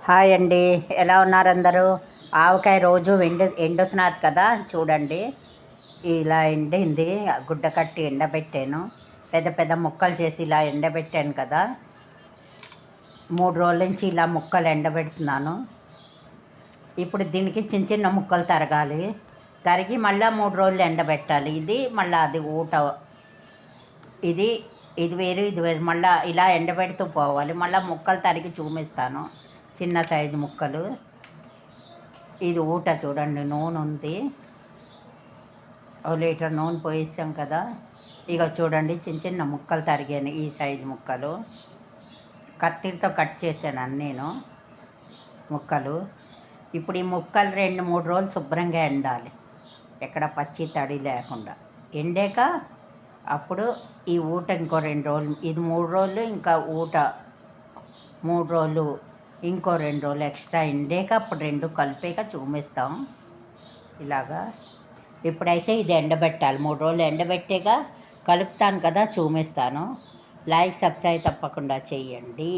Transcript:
Hi అండి. ఎలా ఉన్నారు అందరూ? ఆవకాయ రోజు ఎండుతున్నది కదా, చూడండి. ఇలా ఎండింది. గుడ్డ కట్టి ఎండబెట్టాను. పెద్ద పెద్ద ముక్కలు చేసి ఇలా ఎండబెట్టాను కదా. 3 రోజుల నుంచి ఇలా ముక్కలు ఎండబెడుతున్నాను. ఇప్పుడు దీనికి చిన్న చిన్న ముక్కలు తరగాలి. తరిగి మళ్ళీ 3 రోజులు ఎండబెట్టాలి. ఇది మళ్ళీ అది ఊట. ఇది ఇది వేరు, ఇది వేరు. మళ్ళీ ఇలా ఎండబెడుతూ పోవాలి. మళ్ళీ ముక్కలు తరిగి చూపిస్తాను. చిన్న సైజు ముక్కలు. ఇది ఊట చూడండి. నూనె ఉంది. 1 లీటర్ నూనె పోయిస్తాం కదా. ఇక చూడండి, చిన్న చిన్న ముక్కలు తరిగాను. ఈ సైజు ముక్కలు కత్తిరితో కట్ చేశాను నేను ముక్కలు. ఇప్పుడు ఈ ముక్కలు 2-3 రోజులు శుభ్రంగా ఎండాలి, ఎక్కడ పచ్చి తడి లేకుండా. ఎండాక అప్పుడు ఈ ఊట ఇంకో 2 రోజులు, ఇది 3 రోజులు, ఇంకా ఊట 3 రోజులు, ఇంకో 2 రోజులు ఎక్స్ట్రా ఎండాక అప్పుడు 2 కలిపాక చూపిస్తాం ఇలాగా. ఇప్పుడైతే ఇది ఎండబెట్టాలి. 3 రోజులు ఎండబెట్టాక కలుపుతాను కదా, చూపిస్తాను. లైక్ సబ్స్క్రైబ్ తప్పకుండా చేయండి.